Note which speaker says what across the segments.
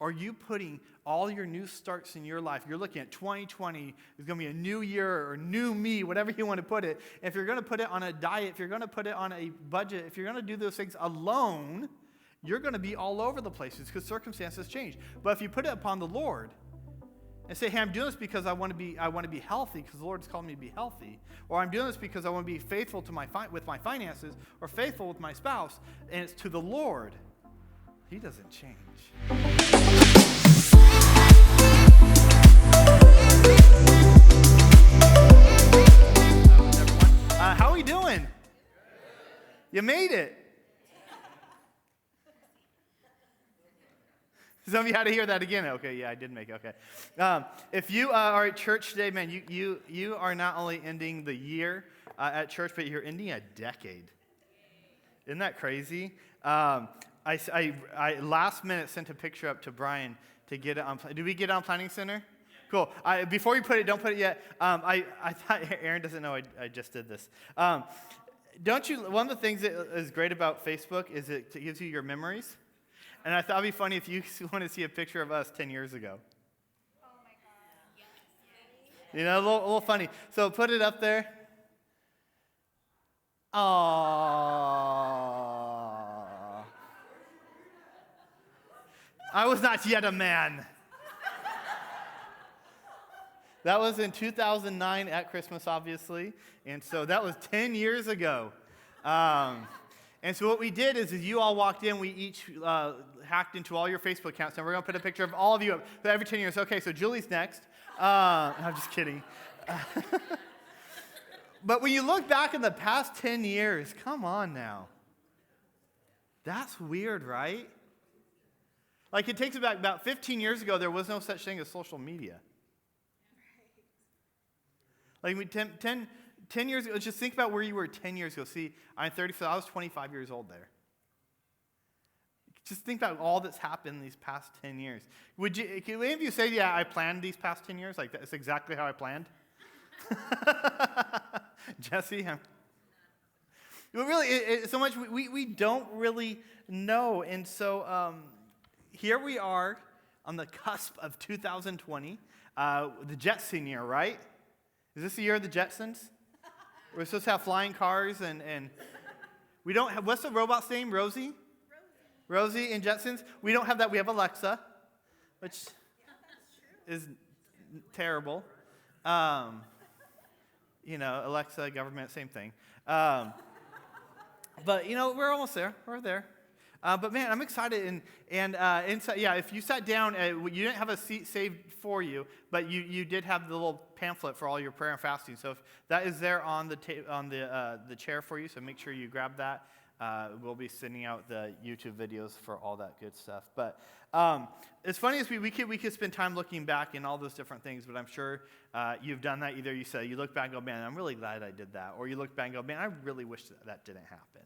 Speaker 1: Or are you putting all your new starts in your life? You're looking at 2020, it's going to be a new year or new me, whatever you want to put it. If you're going to put it on a diet, if you're going to put it on a budget, if you're going to do those things alone, you're going to be all over the places because circumstances change. But if you put it upon the Lord and say, hey, I'm doing this because I want to be healthy because the Lord's called me to be healthy, or I'm doing this because I want to be faithful to with my finances, or faithful with my spouse, and it's to the Lord, He doesn't change. How are we doing? You made it. Some of you had to hear that again. Okay, yeah, I did make it. Okay. If you are at church today, man, you are not only ending the year at church, but you're ending a decade. Isn't that crazy? I last minute sent a picture up to Brian to get it on. Did we get it on Planning Center? Cool. Before you put it, don't put it yet. I thought Aaron doesn't know I just did this. Don't you? One of the things that is great about Facebook is it gives you your memories. And I thought it'd be funny if you want to see a picture of us 10 years ago.
Speaker 2: Oh my God.
Speaker 1: You know, a little funny. So put it up there. Aww. I was not yet a man. That was in 2009 at Christmas, obviously. And so that was 10 years ago. And so what we did is you all walked in, we each hacked into all your Facebook accounts, and we're going to put a picture of all of you up every 10 years. Okay, so Julie's next. I'm just kidding. But when you look back in the past 10 years, come on now. That's weird, right? Like it takes about 15 years ago, there was no such thing as social media. Like 10 years ago, just think about where you were 10 years ago. See, I'm 34, I was 25 years old there. Just think about all that's happened these past 10 years. Can any of you say, yeah, I planned these past 10 years? Like, that's exactly how I planned? Jesse? But really, so much, we don't really know. And so here we are on the cusp of 2020, the Jetson year, right? Is this the year of the Jetsons? We're supposed to have flying cars and we don't have, what's the robot's name? Rosie? Rosie in Jetsons. We don't have that. We have Alexa, which is terrible. Alexa, government, same thing. But, we're almost there. We're there. But man, I'm excited, and so, yeah, if you sat down, you didn't have a seat saved for you, but you did have the little pamphlet for all your prayer and fasting. So if that is there on the chair for you, so make sure you grab that. We'll be sending out the YouTube videos for all that good stuff. But it's funny as we could spend time looking back in all those different things, but I'm sure you've done that. Either you look back and go, man, I'm really glad I did that, or you look back and go, man, I really wish that didn't happen.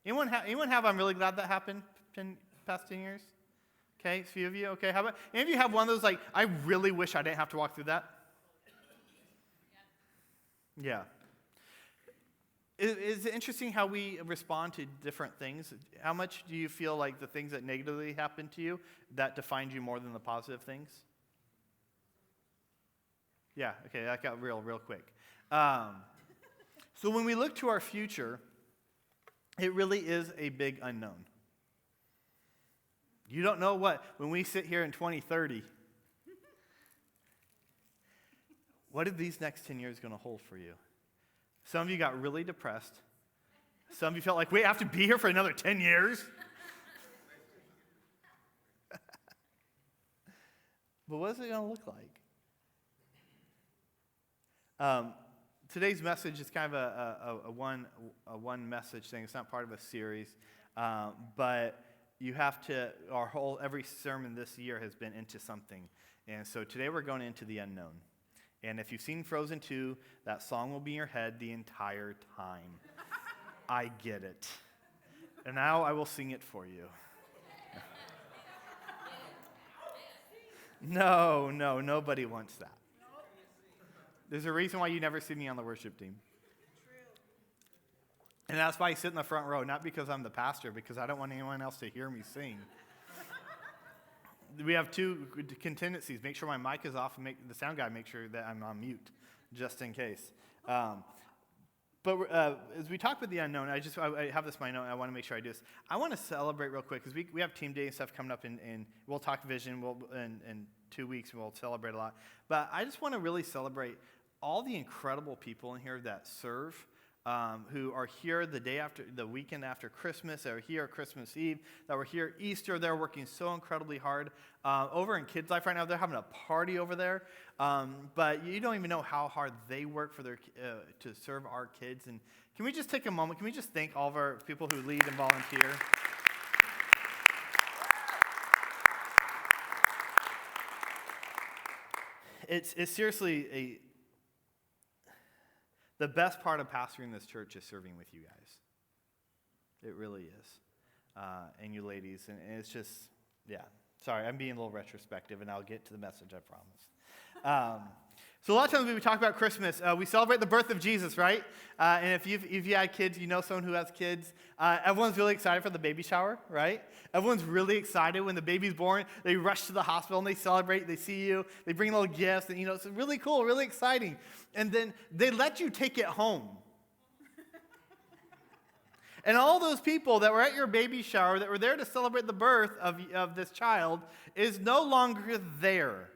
Speaker 1: Anyone have, I'm really glad that happened past 10 years? Okay, a few of you. Okay, how about, any of you have one of those, like, I really wish I didn't have to walk through that? Yeah. It's interesting how we respond to different things. How much do you feel like the things that negatively happened to you, that defined you more than the positive things? Yeah, okay, that got real quick. So when we look to our future, it really is a big unknown. You don't know when we sit here in 2030, what are these next 10 years going to hold for you? Some of you got really depressed. Some of you felt like, wait, I have to be here for another 10 years? But what is it going to look like? Today's message is kind of a one message thing. It's not part of a series, but you have to. Every sermon this year has been into something, and so today we're going into the unknown. And if you've seen Frozen 2, that song will be in your head the entire time. I get it, and now I will sing it for you. No, nobody wants that. There's a reason why you never see me on the worship team. And that's why I sit in the front row, not because I'm the pastor, because I don't want anyone else to hear me sing. we have two contingencies. Make sure my mic is off and make the sound guy make sure that I'm on mute, just in case. But as we talk with the unknown, I have this in my note, and I want to make sure I do this. I want to celebrate real quick, because we have team day and stuff coming up, and we'll talk vision in 2 weeks, and we'll celebrate a lot. But I just want to really celebrate all the incredible people in here that serve, who are here the weekend after Christmas, that are here Christmas Eve, that were here Easter. They're working so incredibly hard. Over in Kids Life right now, they're having a party over there. But you don't even know how hard they work for to serve our kids. And can we just take a moment? Can we just thank all of our people who lead and volunteer? It's seriously the best part of pastoring this church is serving with you guys. It really is. And you ladies. And it's just, yeah. Sorry, I'm being a little retrospective, and I'll get to the message, I promise. So a lot of times when we talk about Christmas, we celebrate the birth of Jesus, right? And if you had kids, you know someone who has kids. Everyone's really excited for the baby shower, right? Everyone's really excited when the baby's born. They rush to the hospital and they celebrate. They see you. They bring little gifts, and it's really cool, really exciting. And then they let you take it home. And all those people that were at your baby shower, that were there to celebrate the birth of this child, is no longer there.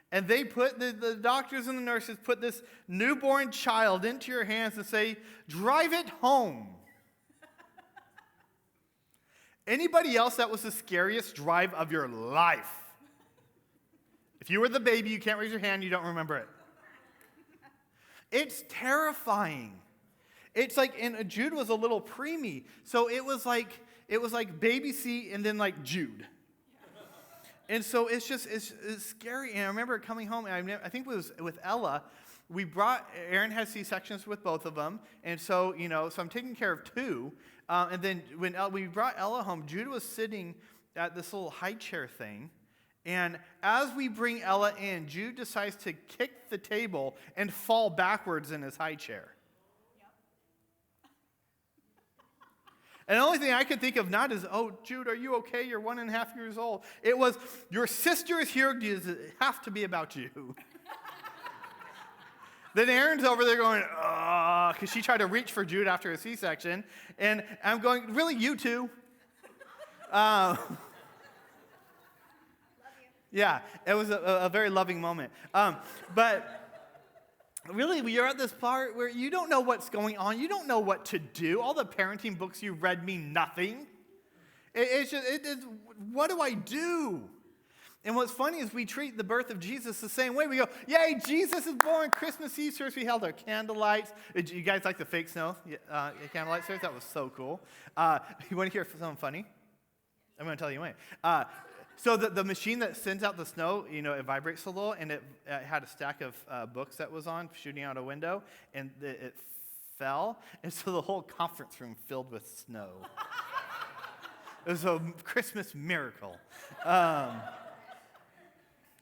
Speaker 1: And they put, the doctors and the nurses put this newborn child into your hands and say, drive it home. Anybody else, that was the scariest drive of your life? If you were the baby, you can't raise your hand, you don't remember it. It's terrifying. It's like, and Jude was a little preemie, so it was like baby C and then like Jude. And so it's scary. And I remember coming home, and I think it was with Ella. Aaron had C-sections with both of them. And so, so I'm taking care of two. And then when we brought Ella home, Jude was sitting at this little high chair thing. And as we bring Ella in, Jude decides to kick the table and fall backwards in his high chair. And the only thing I could think of not is, oh, Jude, are you okay? You're 1.5 years old. It was, your sister is here. Does it have to be about you? Then Erin's over there going, because she tried to reach for Jude after a C-section. And I'm going, really, you two?
Speaker 2: Love you.
Speaker 1: Yeah, it was a very loving moment. But really, we are at this part where you don't know what's going on. You don't know what to do. All the parenting books you read mean nothing. It's what do I do? And what's funny is we treat the birth of Jesus the same way. We go, yay, Jesus is born. Christmas Eve service, we held our candlelights. You guys like the fake snow candlelight service? That was so cool. You want to hear something funny? I'm going to tell you anyway. So the machine that sends out the snow, it vibrates a little, and it had a stack of books that was on, shooting out a window, and it fell, and so the whole conference room filled with snow. It was a Christmas miracle. It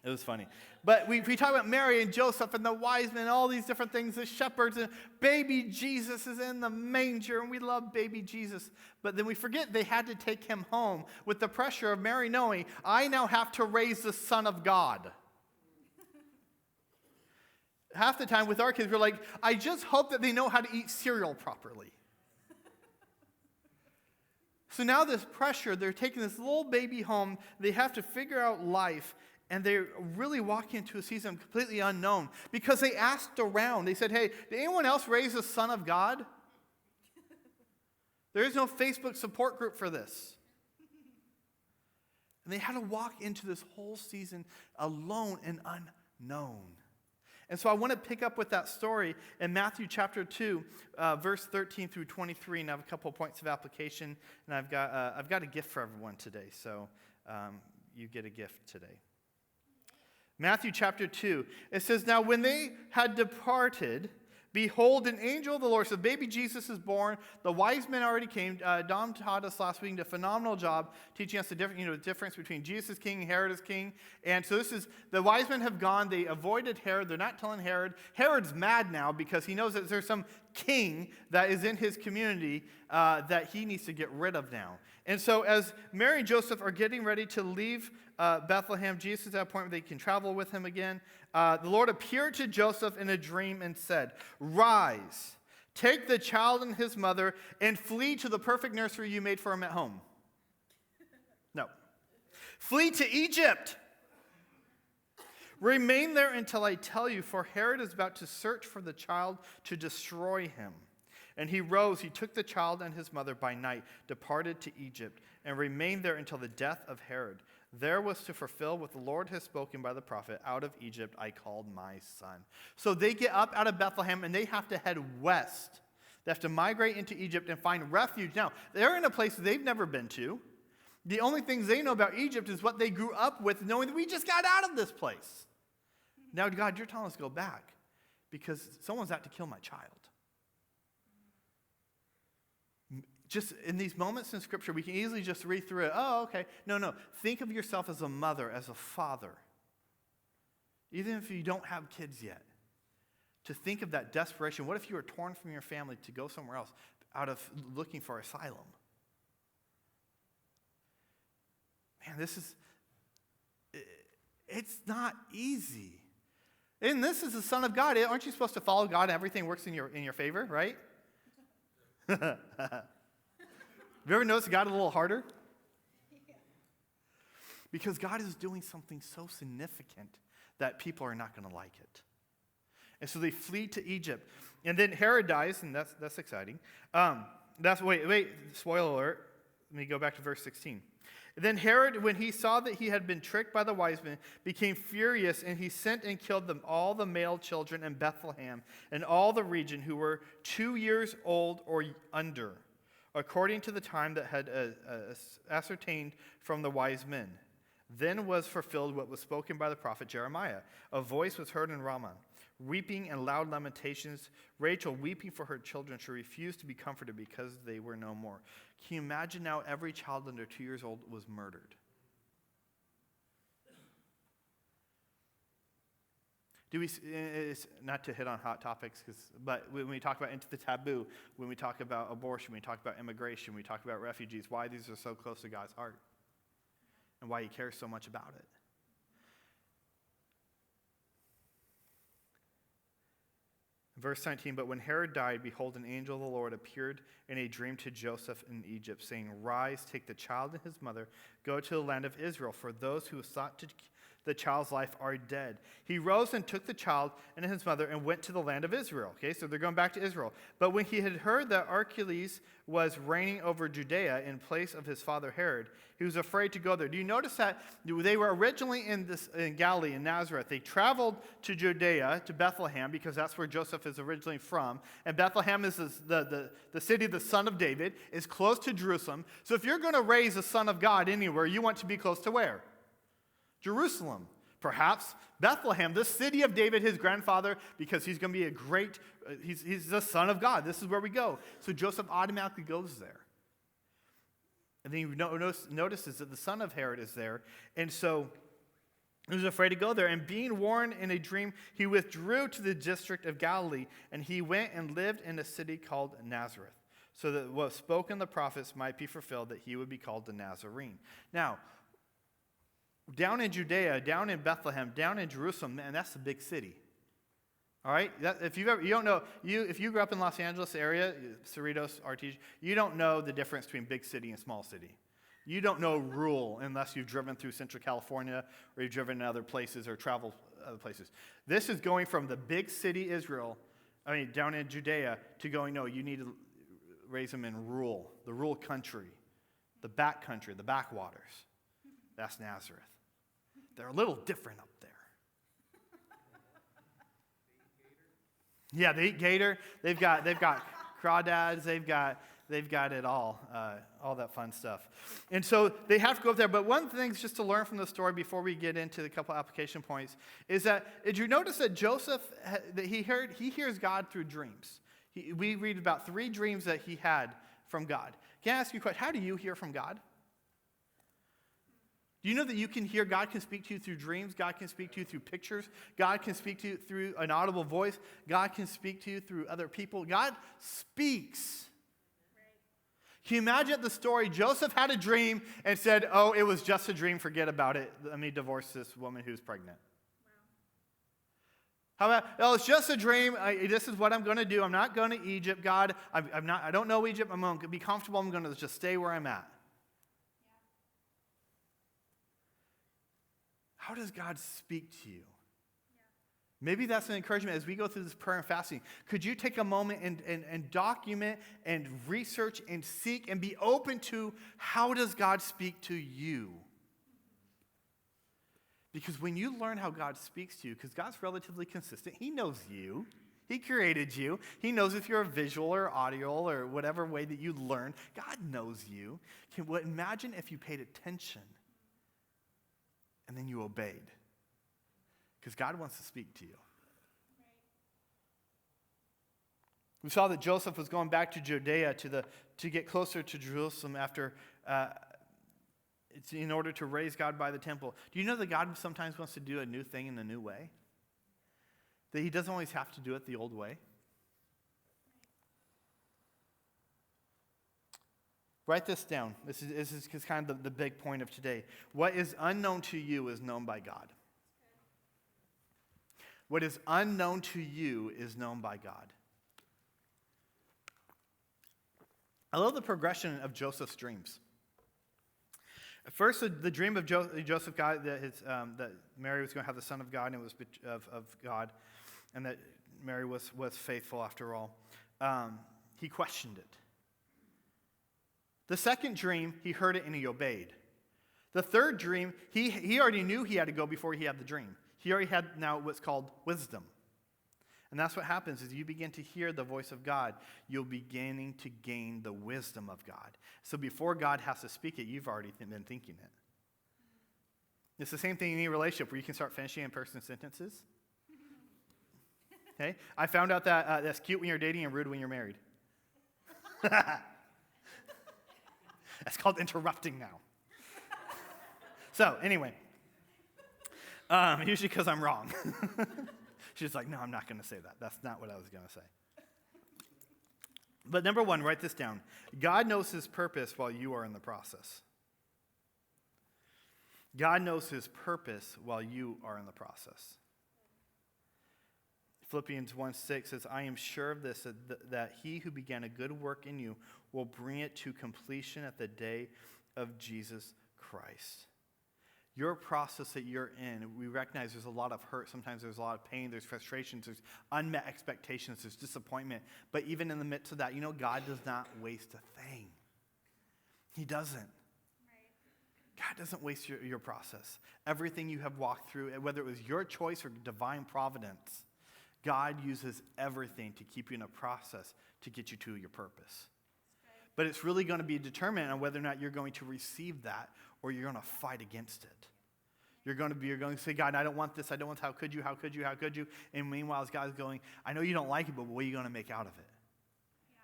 Speaker 1: was funny. But we talk about Mary and Joseph and the wise men, all these different things, the shepherds, and baby Jesus is in the manger, and we love baby Jesus. But then we forget they had to take him home with the pressure of Mary knowing, I now have to raise the Son of God. Half the time with our kids, we're like, I just hope that they know how to eat cereal properly. So now this pressure, they're taking this little baby home, they have to figure out life. And they're really walking into a season completely unknown because they asked around. They said, hey, did anyone else raise the Son of God? There is no Facebook support group for this. And they had to walk into this whole season alone and unknown. And so I want to pick up with that story in Matthew chapter 2, verse 13 through 23. And I have a couple of points of application. And I've got a gift for everyone today. So you get a gift today. Matthew chapter 2, it says, now when they had departed, behold, an angel of the Lord, so baby Jesus is born, the wise men already came. Dom taught us last week, did a phenomenal job teaching us the difference between Jesus is king and Herod is king. And so the wise men have gone, they avoided Herod, they're not telling Herod. Herod's mad now because he knows that there's some king that is in his community that he needs to get rid of now. And so as Mary and Joseph are getting ready to leave Bethlehem, Jesus is at a point where they can travel with him again. The Lord appeared to Joseph in a dream and said, "Rise, take the child and his mother, and flee to the perfect nursery you made for him at home." No. "Flee to Egypt. Remain there until I tell you, for Herod is about to search for the child to destroy him." And he rose, he took the child and his mother by night, departed to Egypt, and remained there until the death of Herod. There was to fulfill what the Lord has spoken by the prophet, "Out of Egypt I called my son." So they get up out of Bethlehem and they have to head west. They have to migrate into Egypt and find refuge. Now, they're in a place they've never been to. The only things they know about Egypt is what they grew up with, knowing that we just got out of this place. Now, God, you're telling us to go back because someone's out to kill my child. Just in these moments in Scripture, we can easily just read through it. Oh, okay. No. Think of yourself as a mother, as a father. Even if you don't have kids yet. To think of that desperation. What if you were torn from your family to go somewhere else out of looking for asylum? Man, it's not easy. And this is the Son of God. Aren't you supposed to follow God and everything works in your favor, right? Have you ever noticed God a little harder? Because God is doing something so significant that people are not going to like it. And so they flee to Egypt. And then Herod dies, and that's exciting. Wait, spoiler alert. Let me go back to verse 16. Then Herod, when he saw that he had been tricked by the wise men, became furious, and he sent and killed them all the male children in Bethlehem and all the region who were 2 years old or under, according to the time that had ascertained from the wise men. Then was fulfilled what was spoken by the prophet Jeremiah. A voice was heard in Ramah, weeping and loud lamentations, Rachel weeping for her children. She refused to be comforted because they were no more. Can you imagine now every child under 2 years old was murdered? It's not to hit on hot topics, but when we talk about into the taboo, when we talk about abortion, when we talk about immigration, when we talk about refugees, why these are so close to God's heart and why he cares so much about it. Verse 19, but when Herod died, behold, an angel of the Lord appeared in a dream to Joseph in Egypt, saying, "Rise, take the child and his mother, go to the land of Israel, for those who sought to the child's life are dead." He rose and took the child and his mother and went to the land of Israel. Okay, so they're going back to Israel. But when he had heard that Archelaus was reigning over Judea in place of his father Herod, he was afraid to go there. Do you notice that they were originally in Galilee, in Nazareth? They traveled to Judea, to Bethlehem, because that's where Joseph is originally from. And Bethlehem is the city of the son of David, is close to Jerusalem. So if you're going to raise a son of God anywhere, you want to be close to where? Jerusalem. Perhaps Bethlehem, the city of David, his grandfather, because he's going to be a great, he's the son of God. This is where we go. So Joseph automatically goes there. And then he notices that the son of Herod is there. And so he was afraid to go there. And being warned in a dream, he withdrew to the district of Galilee. And he went and lived in a city called Nazareth, so that what was spoken in the prophets might be fulfilled, that he would be called the Nazarene. Now, down in Judea, down in Bethlehem, down in Jerusalem, man, that's a big city. All right? If you grew up in Los Angeles area, Cerritos, Artesia, you don't know the difference between big city and small city. You don't know rural unless you've driven through Central California or you've driven in other places or traveled other places. This is going from the big city Israel, down in Judea, to going, no, you need to raise them in the rural country, the back country, the backwaters. That's Nazareth. They're a little different up there. Yeah, they eat gator. They've got crawdads. They've got it all that fun stuff. And so they have to go up there. But one thing just to learn from the story before we get into the couple application points is that, did you notice that Joseph, that he hears God through dreams? We read about 3 dreams that he had from God. Can I ask you a question? How do you hear from God? Do you know that you can hear God can speak to you through dreams? God can speak to you through pictures. God can speak to you through an audible voice. God can speak to you through other people. God speaks. Can you imagine the story? Joseph had a dream and said, oh, it was just a dream. Forget about it. Let me divorce this woman who's pregnant. How about, oh, it's just a dream. This is what I'm going to do. I'm not going to Egypt, God. I don't know Egypt. I'm going to be comfortable. I'm going to just stay where I'm at. How does God speak to you? Maybe that's an encouragement as we go through this prayer and fasting. Could you take a moment and document and research and seek and be open to how does God speak to you? Because when you learn how God speaks to you, because God's relatively consistent, he knows you. He created you. He knows if you're a visual or audio or whatever way that you learn. God knows you. Imagine if you paid attention and then you obeyed. Because God wants to speak to you. We saw that Joseph was going back to Judea to get closer to Jerusalem after in order to raise God by the temple. Do you know that God sometimes wants to do a new thing in a new way? That he doesn't always have to do it the old way? Write this down. This is kind of the big point of today. What is unknown to you is known by God. What is unknown to you is known by God. I love the progression of Joseph's dreams. At first, the dream of Joseph got that Mary was going to have the Son of God, and it was of God, and that Mary was faithful after all. He questioned it. The second dream, he heard it and he obeyed. The third dream, he already knew he had to go before he had the dream. He already had now what's called wisdom. And that's what happens is you begin to hear the voice of God, you're beginning to gain the wisdom of God. So before God has to speak it, you've already been thinking it. It's the same thing in any relationship where you can start finishing in person sentences. Okay? I found out that that's cute when you're dating and rude when you're married. That's called interrupting now. So, anyway. Usually because I'm wrong. She's like, no, I'm not going to say that. That's not what I was going to say. But number one, write this down. God knows his purpose while you are in the process. God knows his purpose while you are in the process. Philippians 1:6 says, I am sure of this, that he who began a good work in you will bring it to completion at the day of Jesus Christ. Your process that you're in, we recognize there's a lot of hurt. Sometimes there's a lot of pain. There's frustrations. There's unmet expectations. There's disappointment. But even in the midst of that, you know, God does not waste a thing. He doesn't. Right. God doesn't waste your process. Everything you have walked through, whether it was your choice or divine providence, God uses everything to keep you in a process to get you to your purpose. But it's really going to be determined on whether or not you're going to receive that or you're going to fight against it. You're going to say, God, I don't want this. I don't want this. How could you? How could you? How could you? And meanwhile, God's going, I know you don't like it, but what are you going to make out of it? Yeah.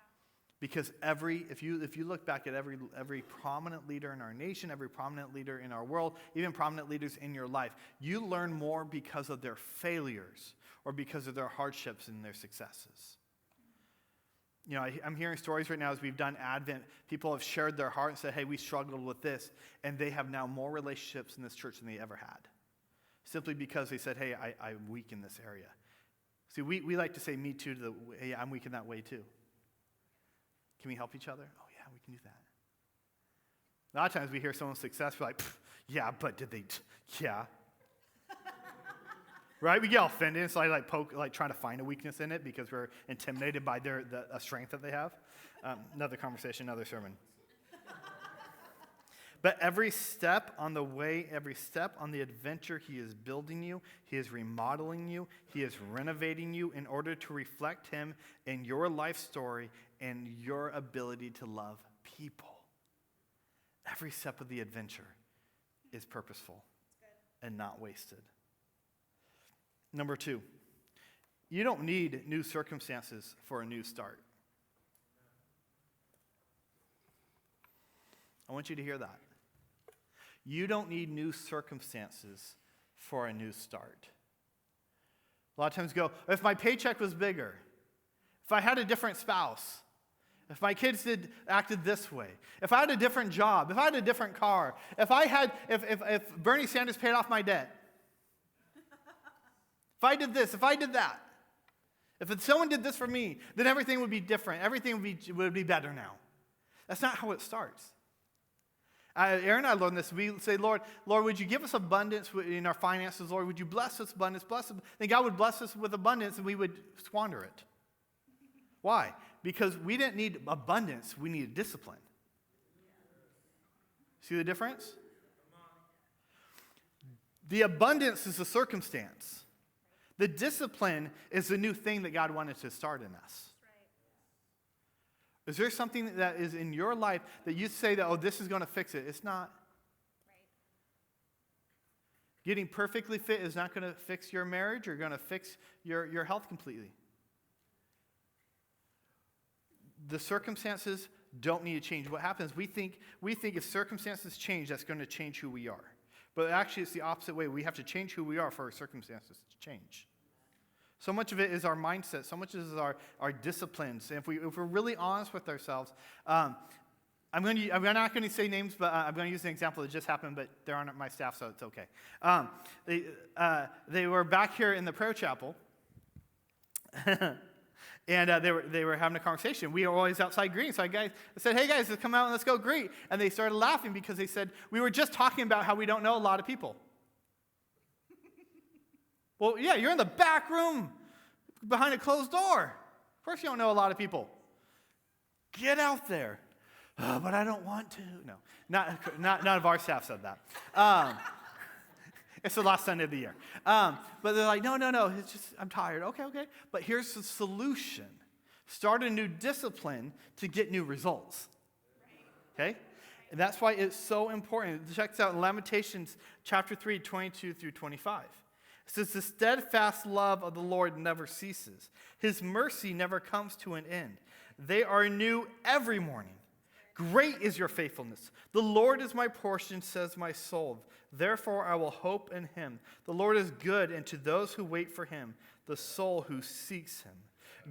Speaker 1: Because if you look back at every prominent leader in our nation, every prominent leader in our world, even prominent leaders in your life, you learn more because of their failures or because of their hardships and their successes. You know, I'm hearing stories right now as we've done Advent. People have shared their heart and said, hey, we struggled with this. And they have now more relationships in this church than they ever had. Simply because they said, hey, I'm weak in this area. See, we like to say me too hey, I'm weak in that way too. Can we help each other? Oh, yeah, we can do that. A lot of times we hear someone's success, we're like, yeah, but did they? Yeah. Right? We get all offended. It's like trying to find a weakness in it because we're intimidated by a strength that they have. Another conversation, another sermon. But every step on the way, every step on the adventure, he is building you. He is remodeling you. He is renovating you in order to reflect him in your life story and your ability to love people. Every step of the adventure is purposeful and not wasted. Number 2, you don't need new circumstances for a new start. I want you to hear that. You don't need new circumstances for a new start. A lot of times go, if my paycheck was bigger, if I had a different spouse, if my kids acted this way, if I had a different job, if I had a different car, if Bernie Sanders paid off my debt, if I did this, if I did that, if someone did this for me, then everything would be different. Everything would be better now. That's not how it starts. Aaron and I learned this. We say, Lord, would you give us abundance in our finances? Lord, would you bless us abundance? Bless us. Then God would bless us with abundance, and we would squander it. Why? Because we didn't need abundance. We needed discipline. See the difference? The abundance is a circumstance. The discipline is the new thing that God wanted to start in us. Is there something that is in your life that you say that, oh, this is going to fix it? It's not. Right. Getting perfectly fit is not going to fix your marriage or going to fix your health completely. The circumstances don't need to change. What happens, we think if circumstances change, that's going to change who we are. But actually, it's the opposite way. We have to change who we are for our circumstances to change. So much of it is our mindset. So much is our disciplines. And if we're really honest with ourselves, I'm not going to say names, but I'm going to use an example that just happened, but they're on my staff, so it's okay. They were back here in the prayer chapel, and they were having a conversation. We were always outside greeting, so I said, hey guys, let's come out and let's go greet. And they started laughing because they said, we were just talking about how we don't know a lot of people. Well, yeah, you're in the back room behind a closed door. Of course you don't know a lot of people. Get out there. Oh, but I don't want to. No, none of our staff said that. It's the last Sunday of the year. But they're like, no, it's just, I'm tired. Okay. But here's the solution. Start a new discipline to get new results. Okay? And that's why it's so important. Check this out in Lamentations chapter 3, 22 through 25. It says, the steadfast love of the Lord never ceases. His mercy never comes to an end. They are new every morning. Great is your faithfulness. The Lord is my portion, says my soul. Therefore I will hope in him. The Lord is good, and to those who wait for him, the soul who seeks him.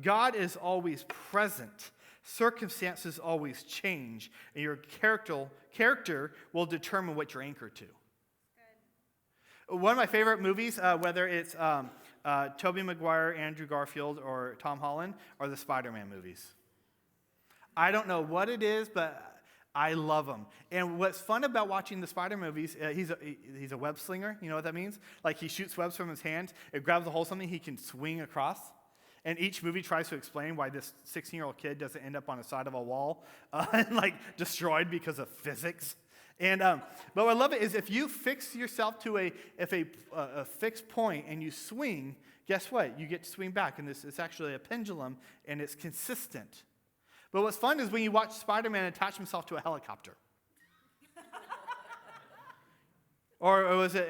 Speaker 1: God is always present. Circumstances always change, and your character will determine what you're anchored to. One of my favorite movies, whether it's Tobey Maguire, Andrew Garfield, or Tom Holland, are the Spider-Man movies. I don't know what it is, but I love them. And what's fun about watching the Spider-Man movies, he's a web slinger. You know what that means? Like he shoots webs from his hands. It grabs a hold of something he can swing across. And each movie tries to explain why this 16-year-old kid doesn't end up on the side of a wall and like destroyed because of physics. And but what I love it is if you fix yourself to a fixed point and you swing, guess what? You get to swing back, and it's actually a pendulum, and it's consistent. But what's fun is when you watch Spider-Man attach himself to a helicopter. Or was it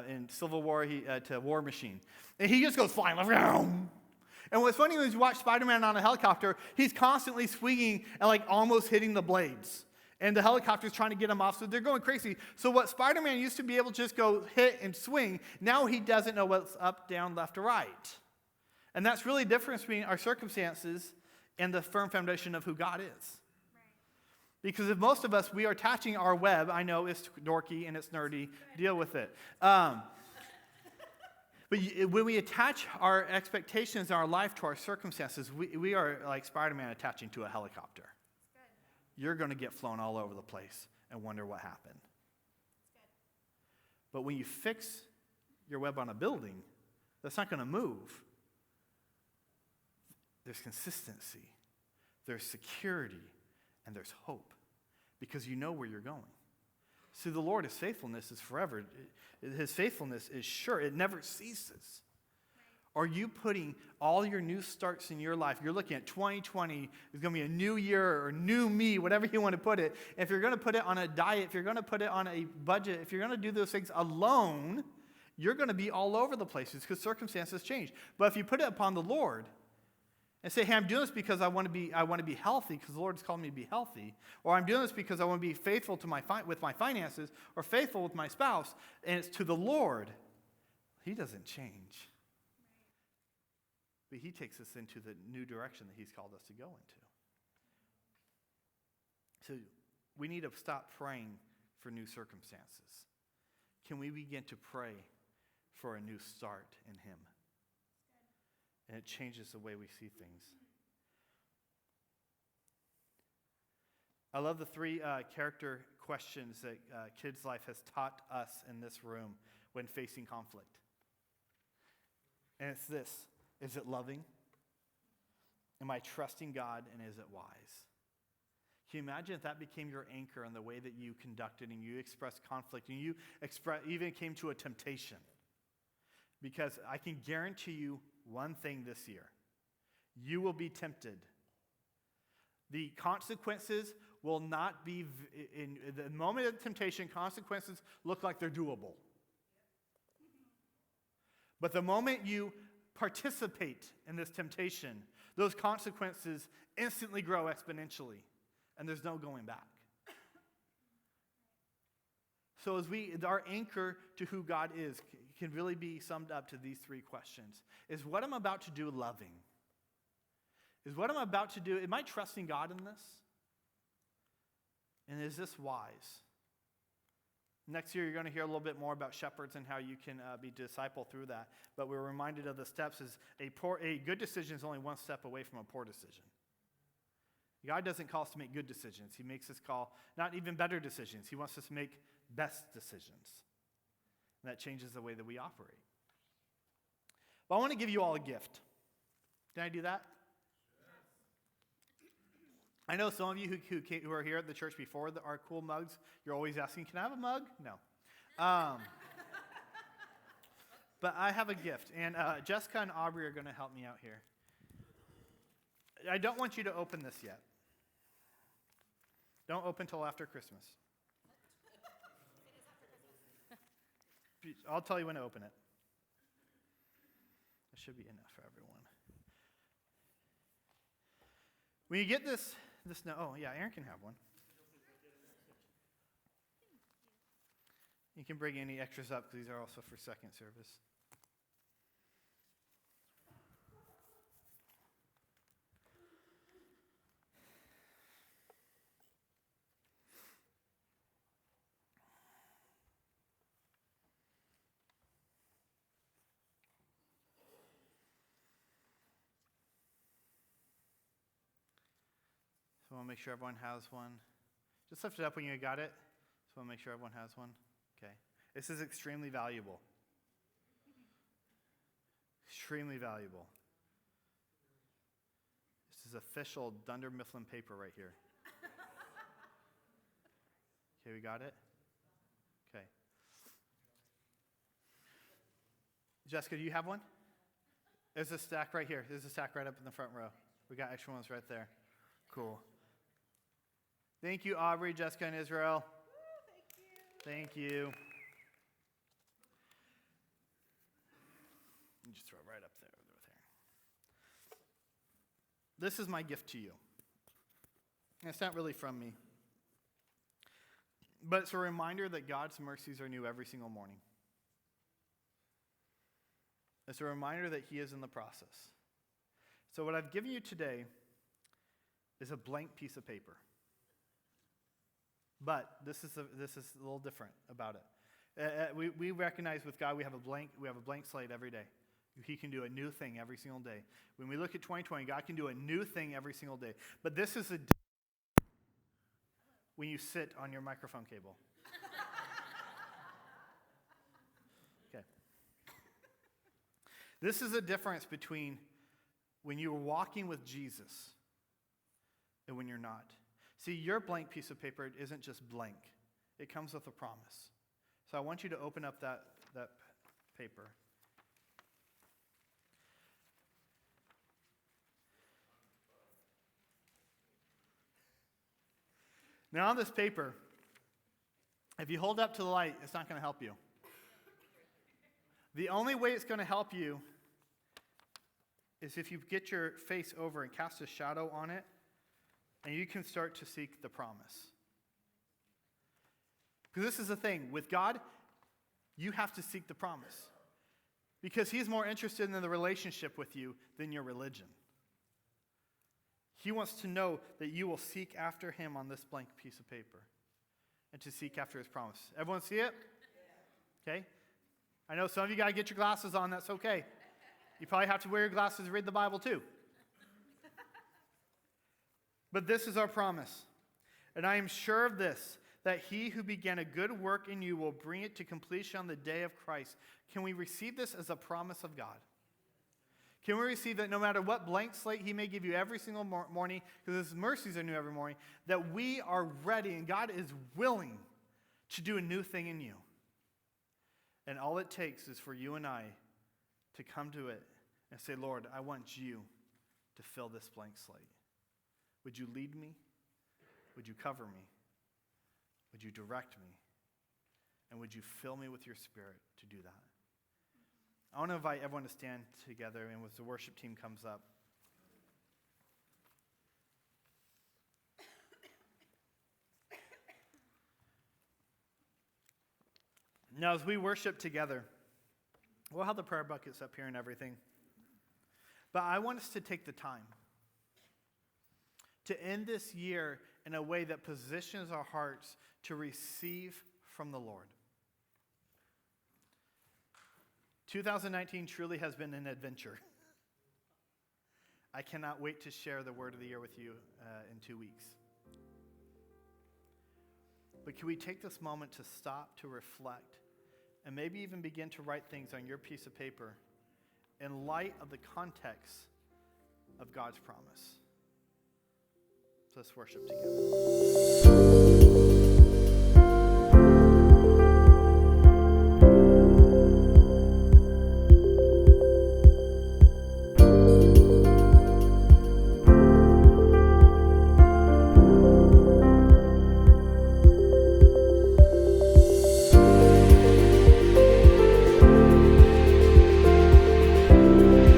Speaker 1: in Civil War to War Machine, and he just goes flying. And what's funny is you watch Spider-Man on a helicopter, he's constantly swinging and like almost hitting the blades. And the helicopter's trying to get him off, so they're going crazy. So what Spider-Man used to be able to just go hit and swing, now he doesn't know what's up, down, left, or right. And that's really the difference between our circumstances and the firm foundation of who God is. Right. Because if most of us, we are attaching our web, I know it's dorky and it's nerdy, deal with it. But when we attach our expectations in our life to our circumstances, we are like Spider-Man attaching to a helicopter. You're going to get flown all over the place and wonder what happened. But when you fix your web on a building, that's not going to move. There's consistency, there's security, and there's hope because you know where you're going. See, the Lord, his faithfulness is forever. His faithfulness is sure. It never ceases. Are you putting all your new starts in your life? You're looking at 2020, it's going to be a new year or new me, whatever you want to put it. If you're going to put it on a diet, if you're going to put it on a budget, if you're going to do those things alone, you're going to be all over the places because circumstances change. But if you put it upon the Lord, And say, hey, I'm doing this because I want to be healthy, because the Lord's called me to be healthy. Or I'm doing this because I want to be faithful to with my finances, or faithful with my spouse, and it's to the Lord. He doesn't change. But he takes us into the new direction that he's called us to go into. So we need to stop praying for new circumstances. Can we begin to pray for a new start in him? And it changes the way we see things. I love the three character questions that Kids Life has taught us in this room when facing conflict. And it's this: is it loving? Am I trusting God? And is it wise? Can you imagine if that became your anchor in the way that you conducted and you expressed conflict and you even came to a temptation? Because I can guarantee you one thing this year: you will be tempted. The consequences will not be, in the moment of temptation, consequences look like they're doable. But the moment you participate in this temptation, those consequences instantly grow exponentially, and there's no going back. So our anchor to who God is can really be summed up to these three questions. Is what I'm about to do loving? Is what I'm about to do, am I trusting God in this? And is this wise? Next year, you're going to hear a little bit more about shepherds and how you can be discipled through that. But we're reminded of the steps as a good decision is only one step away from a poor decision. God doesn't call us to make good decisions. He makes us call not even better decisions. He wants us to make best decisions. And that changes the way that we operate. But I want to give you all a gift. Can I do that? I know some of you who are here at the church before our cool mugs, you're always asking, can I have a mug? No. But I have a gift, and Jessica and Aubrey are going to help me out here. I don't want you to open this yet. Don't open till after Christmas. I'll tell you when to open it. It should be enough for everyone. When you get this note, oh yeah, Aaron can have one. You can bring any extras up because these are also for second service. So I want to make sure everyone has one. Just lift it up when you got it. So I want to make sure everyone has one. Okay. This is extremely valuable. Extremely valuable. This is official Dunder Mifflin paper right here. Okay, we got it? Okay. Jessica, do you have one? There's a stack right here. There's a stack right up in the front row. We got extra ones right there. Cool. Thank you, Aubrey, Jessica, and Israel. Thank you. You just throw it right up there. This is my gift to you. And it's not really from me. But it's a reminder that God's mercies are new every single morning. It's a reminder that He is in the process. So what I've given you today is a blank piece of paper. But this is a little different about it. We recognize with God we have a blank slate every day. He can do a new thing every single day. When we look at 2020, God can do a new thing every single day. But this is when you sit on your microphone cable. Okay. This is a difference between when you're walking with Jesus and when you're not. See, your blank piece of paper isn't just blank. It comes with a promise. So I want you to open up that paper. Now on this paper, if you hold up to the light, it's not going to help you. The only way it's going to help you is if you get your face over and cast a shadow on it, and you can start to seek the promise. Because this is the thing, with God, you have to seek the promise. Because he's more interested in the relationship with you than your religion. He wants to know that you will seek after him on this blank piece of paper and to seek after his promise. Everyone see it? Okay? I know some of you got to get your glasses on. That's okay. You probably have to wear your glasses to read the Bible too. But this is our promise. And I am sure of this, that he who began a good work in you will bring it to completion on the day of Christ. Can we receive this as a promise of God? Can we receive that no matter what blank slate he may give you every single morning, because his mercies are new every morning, that we are ready and God is willing to do a new thing in you. And all it takes is for you and I to come to it and say, Lord, I want you to fill this blank slate. Would you lead me? Would you cover me? Would you direct me? And would you fill me with your Spirit to do that? I want to invite everyone to stand together, and as the worship team comes up. Now, as we worship together, we'll have the prayer buckets up here and everything. But I want us to take the time to end this year in a way that positions our hearts to receive from the Lord. 2019 truly has been an adventure. I cannot wait to share the word of the year with you in 2 weeks. But can we take this moment to stop, to reflect, and maybe even begin to write things on your piece of paper in light of the context of God's promise? So let's worship together.